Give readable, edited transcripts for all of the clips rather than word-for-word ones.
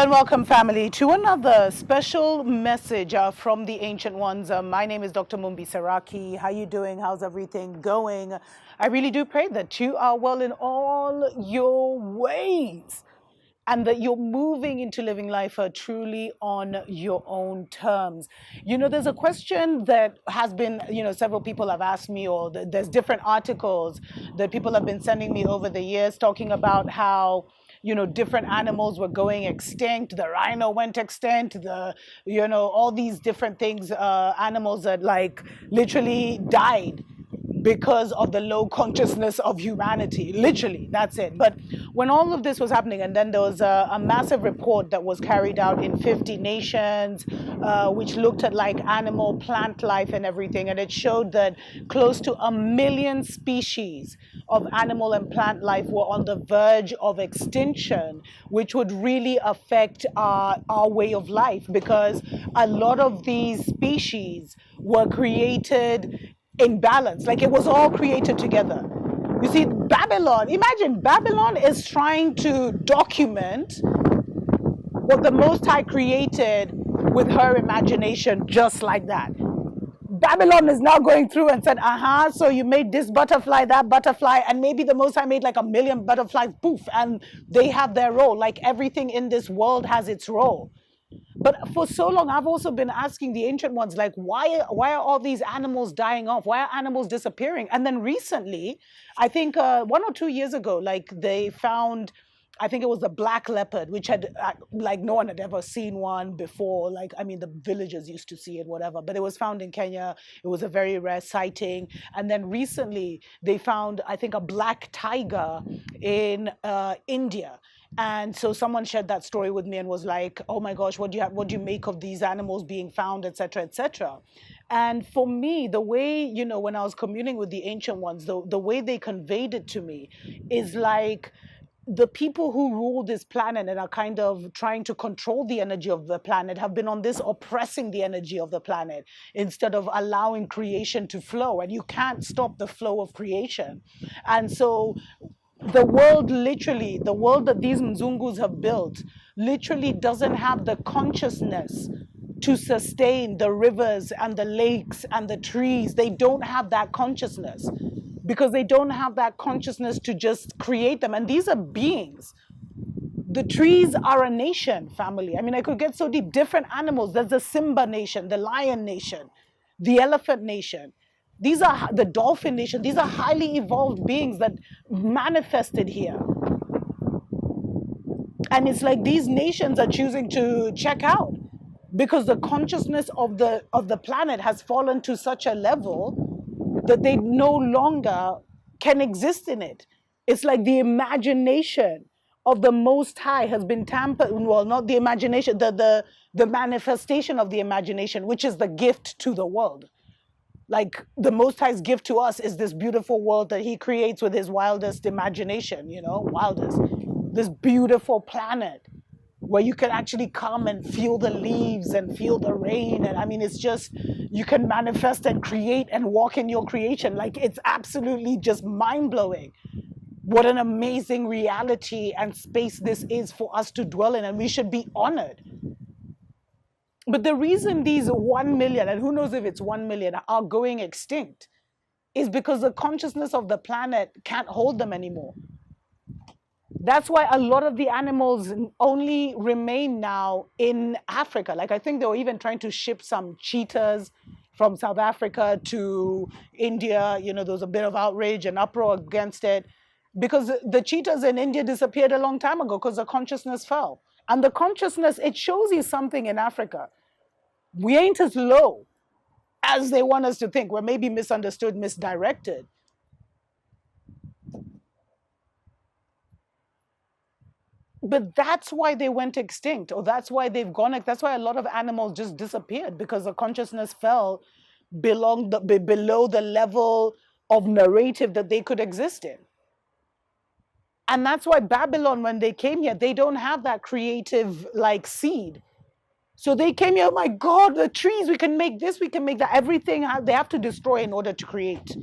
And welcome, family, to another special message from the Ancient Ones. My name is Dr. Mumbi Saraki. How you doing? How's everything going? I really do pray that you are well in all your ways and that you're moving into living life truly on your own terms. You know, there's a question that has been, several people have asked me, or there's different articles that people have been sending me over the years talking about how different animals were going extinct. The rhino went extinct. All these different things, animals that like literally died because of the low consciousness of humanity. Literally, that's it. But when all of this was happening, and then there was a massive report that was carried out in 50 nations, which looked at like animal, plant life and everything. And it showed that close to 1 million species of animal and plant life were on the verge of extinction, which would really affect our way of life, because a lot of these species were created in balance, like it was all created together. You see, imagine Babylon is trying to document what the Most High created with her imagination, just like that. Babylon is now going through and said, so you made this butterfly, that butterfly, and maybe the Most High made like 1 million butterflies, poof, and they have their role. Like everything in this world has its role. But for so long, I've also been asking the Ancient Ones, like, why are all these animals dying off? Why are animals disappearing? And then recently, I think 1 or 2 years ago, like they found, I think it was the black leopard, which had, like no one had ever seen one before. Like, I mean, the villagers used to see it, whatever, but it was found in Kenya. It was a very rare sighting. And then recently they found, I think, a black tiger in India. And so someone shared that story with me and was like, oh my gosh, what do you make of these animals being found, et cetera, et cetera. And for me, the way, when I was communing with the Ancient Ones, the way they conveyed it to me is like, the people who rule this planet and are kind of trying to control the energy of the planet have been on this oppressing the energy of the planet instead of allowing creation to flow. And you can't stop the flow of creation. And so the world that these Mzungus have built literally doesn't have the consciousness to sustain the rivers and the lakes and the trees. They don't have that consciousness because they don't have that consciousness to just create them. And these are beings. The trees are a nation, family. I mean, I could get so deep. Different animals. There's the Simba nation, the lion nation, the elephant nation. These are the dolphin nation. These are highly evolved beings that manifested here. And it's like these nations are choosing to check out because the consciousness of the planet has fallen to such a level that they no longer can exist in it. It's like the imagination of the Most High has been tampered, well, not the imagination, the manifestation of the imagination, which is the gift to the world. Like the Most High's gift to us is this beautiful world that he creates with his wildest imagination, this beautiful planet where you can actually come and feel the leaves and feel the rain. And I mean, it's just, you can manifest and create and walk in your creation. Like it's absolutely just mind-blowing. What an amazing reality and space this is for us to dwell in, and we should be honored. But the reason these 1 million, and who knows if it's 1 million, are going extinct is because the consciousness of the planet can't hold them anymore. That's why a lot of the animals only remain now in Africa. Like I think they were even trying to ship some cheetahs from South Africa to India. There was a bit of outrage and uproar against it because the cheetahs in India disappeared a long time ago because the consciousness fell. And the consciousness, it shows you something in Africa. We ain't as low as they want us to think. We're maybe misunderstood, misdirected. But that's why they went extinct, or that's why they've gone. That's why a lot of animals just disappeared, because the consciousness fell below the level of narrative that they could exist in. And that's why Babylon, when they came here, they don't have that creative like seed. So they came here, oh my God, the trees, we can make this, we can make that. Everything they have to destroy in order to create.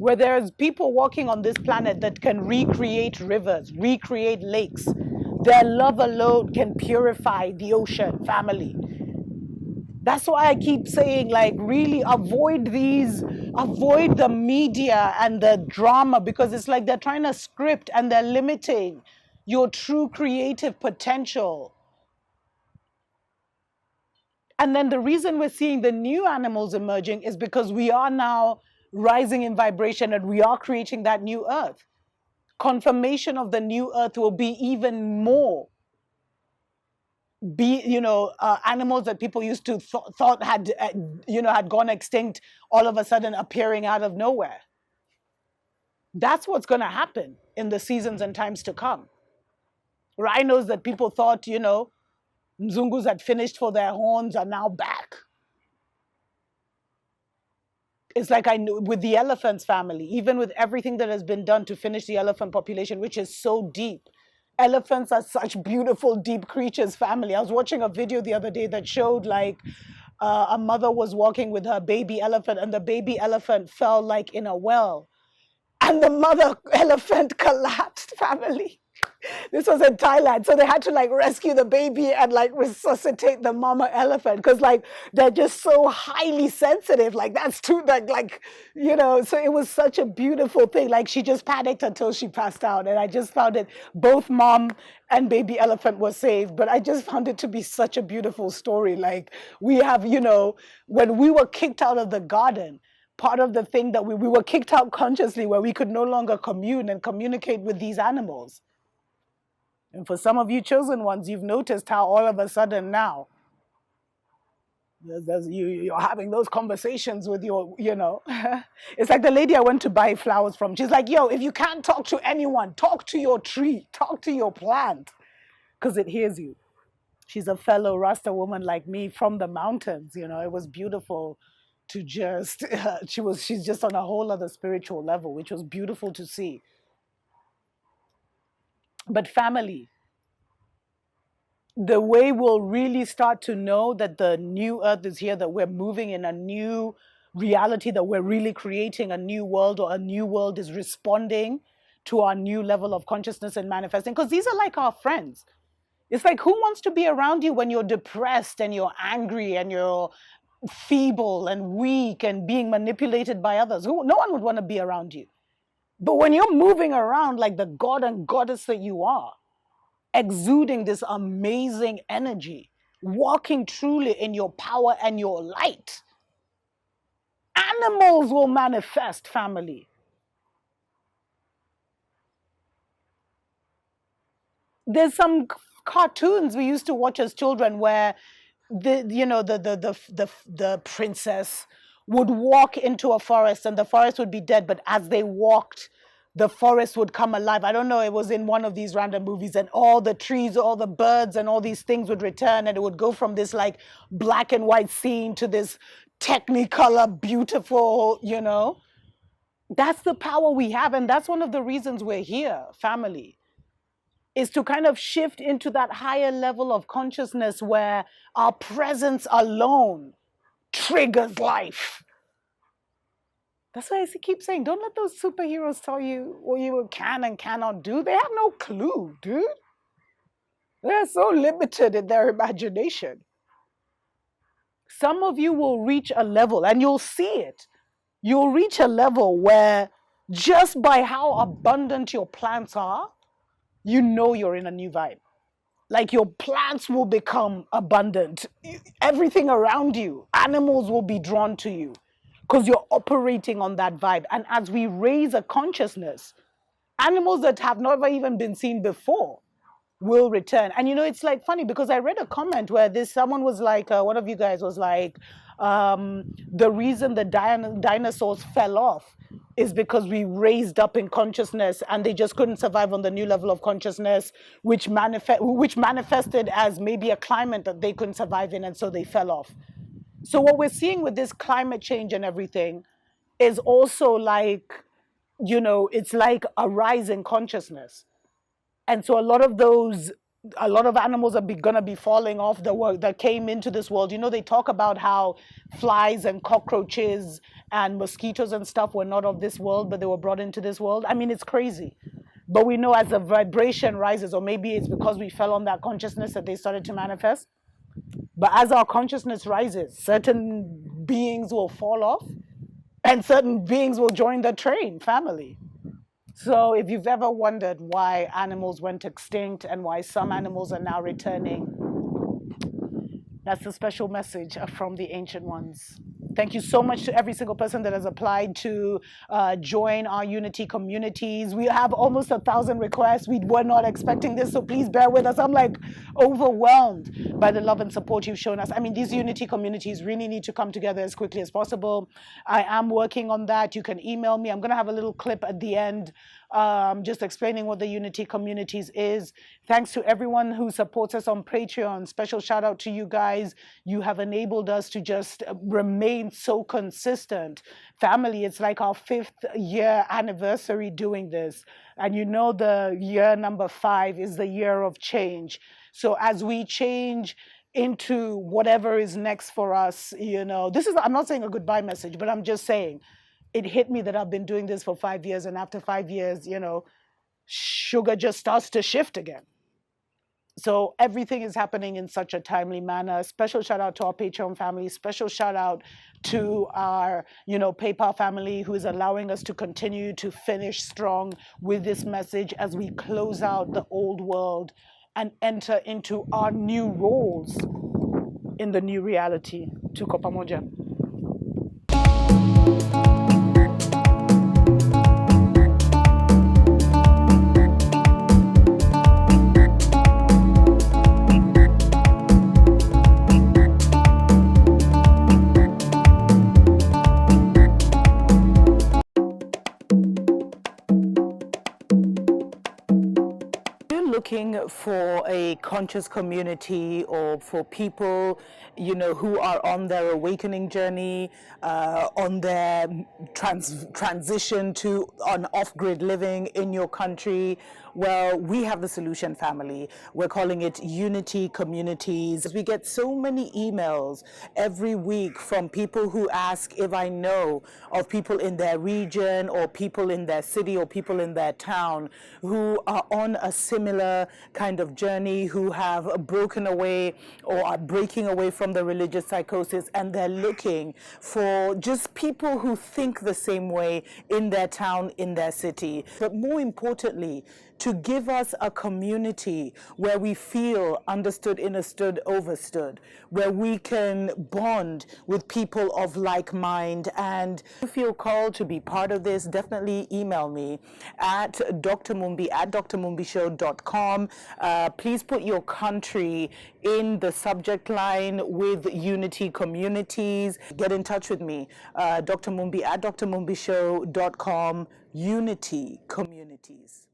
where there's people walking on this planet that can recreate rivers, recreate lakes. Their love alone can purify the ocean, family. That's why I keep saying, like, really avoid the media and the drama, because it's like they're trying to script and they're limiting your true creative potential. And then the reason we're seeing the new animals emerging is because we are now rising in vibration and we are creating that new earth. Confirmation of the new earth will be even more animals that people used to thought had had gone extinct, all of a sudden appearing out of nowhere. That's what's going to happen in the seasons and times to come. Rhinos that people thought Mzungus had finished for their horns are now back. It's like I knew with the elephants, family, even with everything that has been done to finish the elephant population, which is so deep. Elephants are such beautiful, deep creatures, family. I was watching a video the other day that showed like a mother was walking with her baby elephant, and the baby elephant fell like in a well. And the mother elephant collapsed, family. This was in Thailand. So they had to like rescue the baby and like resuscitate the mama elephant, because like they're just so highly sensitive. Like that's too so it was such a beautiful thing. Like she just panicked until she passed out. And I just found it, both mom and baby elephant were saved. But I just found it to be such a beautiful story. Like we have, when we were kicked out of the garden, part of the thing that we were kicked out consciously, where we could no longer commune and communicate with these animals. And for some of you chosen ones, you've noticed how all of a sudden now, you're having those conversations with your, It's like the lady I went to buy flowers from. She's like, yo, if you can't talk to anyone, talk to your tree, talk to your plant, because it hears you. She's a fellow Rasta woman like me from the mountains. It was beautiful to just, she's just on a whole other spiritual level, which was beautiful to see. But family, the way we'll really start to know that the new earth is here, that we're moving in a new reality, that we're really creating a new world, or a new world is responding to our new level of consciousness and manifesting, because these are like our friends. It's like, who wants to be around you when you're depressed and you're angry and you're feeble and weak and being manipulated by others? No one would want to be around you. But when you're moving around like the god and goddess that you are, exuding this amazing energy, walking truly in your power and your light, animals will manifest, family. There's some cartoons we used to watch as children where the princess would walk into a forest and the forest would be dead, but as they walked, the forest would come alive. I don't know, it was in one of these random movies, and all the trees, all the birds and all these things would return, and it would go from this like black and white scene to this technicolor, beautiful, That's the power we have, and that's one of the reasons we're here, family, is to kind of shift into that higher level of consciousness where our presence alone triggers life. That's why I keep saying, don't let those superheroes tell you what you can and cannot do. They have no clue, dude. They're so limited in their imagination. Some of you will reach a level, and you'll see it. You'll reach a level where just by how abundant your plants are, you're in a new vibe. Like your plants will become abundant. Everything around you, animals will be drawn to you because you're operating on that vibe. And as we raise a consciousness, animals that have never even been seen before will return. And it's like funny because I read a comment where someone was like, one of you guys was like, the reason the dinosaurs fell off is because we raised up in consciousness and they just couldn't survive on the new level of consciousness, which manifested as maybe a climate that they couldn't survive in, and so they fell off. So what we're seeing with this climate change and everything is also like, it's like a rise in consciousness. And so a lot of animals are going to be falling off the world that came into this world. They talk about how flies and cockroaches and mosquitoes and stuff were not of this world, but they were brought into this world. I mean, it's crazy. But we know as the vibration rises, or maybe it's because we fell on that consciousness that they started to manifest. But as our consciousness rises, certain beings will fall off and certain beings will join the train family. So if you've ever wondered why animals went extinct and why some animals are now returning, that's the special message from the ancient ones. Thank you so much to every single person that has applied to join our Unity communities. We have almost 1,000 requests. We were not expecting this, so please bear with us. I'm like overwhelmed by the love and support you've shown us. I mean, these Unity communities really need to come together as quickly as possible. I am working on that. You can email me. I'm going to have a little clip at the end just explaining what the Unity communities is. Thanks to everyone who supports us on Patreon. Special shout out to you guys. You have enabled us to just remain so consistent. Family, it's like our 5th year anniversary doing this. And you know the year number 5 is the year of change. So as we change into whatever is next for us, you know, this is, I'm not saying a goodbye message, but I'm just saying, it hit me that I've been doing this for 5 years, and after 5 years, you know, sugar just starts to shift again. So everything is happening in such a timely manner. Special shout out to our Patreon family. Special shout out to our, you know, PayPal family who is allowing us to continue to finish strong with this message as we close out the old world and enter into our new roles in the new reality. Tuko pamoja. Looking for a conscious community or for people, you know, who are on their awakening journey, on their transition to an off-grid living in your country, well, we have the solution, family. We're calling it Unity Communities. We get so many emails every week from people who ask if I know of people in their region or people in their city or people in their town who are on a similar kind of journey, who have broken away or are breaking away from the religious psychosis, and they're looking for just people who think the same way in their town, in their city. But more importantly, to give us a community where we feel understood, understood, overstood, where we can bond with people of like mind. And if you feel called to be part of this, definitely email me at drmumbi at drmumbishow.com. Please put your country in the subject line with Unity Communities. Get in touch with me, drmumbi at drmumbishow.com. Unity Communities.